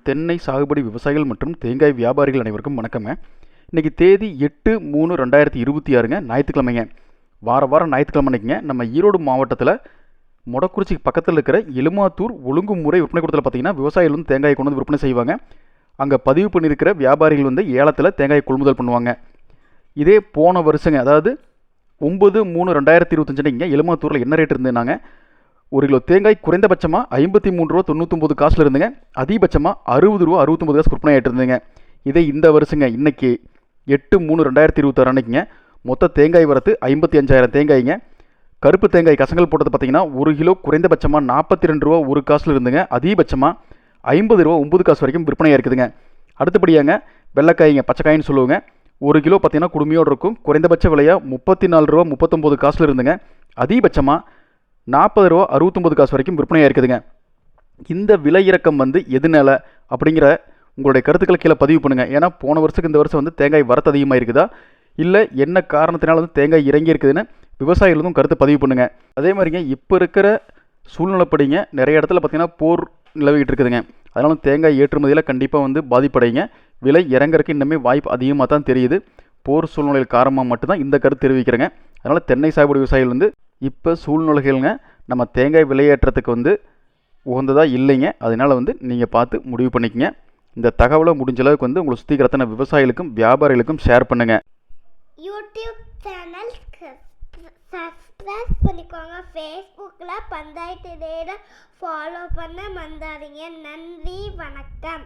தென்னை சாகுபடி விவசாயிகள் மற்றும் தேங்காய் வியாபாரிகள் அனைவருக்கும் வணக்கங்க. இன்றைக்கி தேதி 8/3/2026ங்க, ஞாயிற்றுக்கிழமைங்க. வாரம் ஞாயிற்றுக்கிழமை அன்றைக்கிங்க நம்ம ஈரோடு மாவட்டத்தில் மொடக்குறிச்சி பக்கத்தில் இருக்கிற எலுமாத்தூர் ஒழுங்குமுறை விற்பனை கூடத்தில் பார்த்திங்கன்னா விவசாயிகள் வந்து தேங்காயை கொண்டு வந்து விற்பனை செய்வாங்க. அங்கே பதிவு பண்ணியிருக்கிற வியாபாரிகள் வந்து ஏலத்தில் தேங்காயை கொள்முதல் பண்ணுவாங்க. இதே போன வருஷங்க, அதாவது 9/3/2025 அன்றைக்கிங்க எலுமாத்தூரில் என்ன ரேட் இருந்ததுனாங்க, 1 கிலோ தேங்காய் குறைந்தபட்சமாக 53 ரூபா 99 காசில் இருந்துங்க, அதிகபட்சமாக 60 ரூபா 69 காசு விற்பனை ஆகிட்டு இருந்துங்க. இதே இந்த வருஷங்க, இன்னைக்கு 8/3/2026 அன்னைக்குங்க மொத்த தேங்காய் வரத்து 55,000 தேங்காய்ங்க. கருப்பு தேங்காய் கசங்கல் போட்டது பார்த்தீங்கன்னா 1 கிலோ குறைந்தபட்சமாக 42 ரூபா 1 காசில் இருந்துங்க, அதிகபட்சமாக 50 ரூபா 9 காசு வரைக்கும் விற்பனையாக இருக்குதுங்க. அடுத்தபடியாங்க வெள்ளைக்காய்ங்க, பச்சைக்காயின்னு சொல்லுவோங்க. 1 கிலோ பார்த்தீங்கன்னா குடுமையோடு இருக்கும். குறைந்தபட்ச விலையாக 34 ரூபா 39 காசில் இருந்துங்க, அதிகபட்சமாக 40 ரூபா 69 காசு வரைக்கும் விற்பனையாக இருக்குதுங்க. இந்த விலை இறக்கம் வந்து எதுனால அப்படிங்கிற உங்களுடைய கருத்துக்களை கீழே பதிவு பண்ணுங்கள். ஏன்னா போன வருஷத்துக்கு இந்த வருஷம் வந்து தேங்காய் வரத்து அதிகமாக இருக்குதா, இல்லை என்ன காரணத்தினால வந்து தேங்காய் இறங்கி இருக்குதுன்னு விவசாயிகளுக்கும் கருத்து பதிவு பண்ணுங்கள். அதே மாதிரிங்க இப்போ இருக்கிற சூழ்நிலைப்படிங்க நிறைய இடத்துல பார்த்திங்கன்னா போர் நிலவிட்டு இருக்குதுங்க. அதனால தேங்காய் ஏற்றுமதியில் கண்டிப்பாக வந்து பாதிப்படைங்க. விலை இறங்குறதுக்கு இன்னுமே வாய்ப்பு அதிகமாக தான் தெரியுது. போர் சூழ்நிலையில் காரணமாக மட்டும்தான் இந்த கருத்து தெரிவிக்கிறேங்க. அதனால் தென்னை சாகுபடி விவசாயிகள் வந்து இப்போ சூழ்நிலைகள்ங்க நம்ம தேங்காய் விலையேற்றத்துக்கு வந்து உகந்ததாக இல்லைங்க. அதனால் வந்து நீங்கள் பார்த்து முடிவு பண்ணிக்கங்க. இந்த தகவலை முடிஞ்ச அளவுக்கு வந்து உங்களை சுற்றி கிடத்தின விவசாயிகளுக்கும் வியாபாரிகளுக்கும் ஷேர் பண்ணுங்கள். யூடியூப் சேனல் சப்ஸ்கிரைப் பண்ணிக்கோங்க. ஃபேஸ்புக்கில் பஞ்சாயத்து டேட ஃபாலோ பண்ண மறந்துடாதீங்க. நன்றி, வணக்கம்.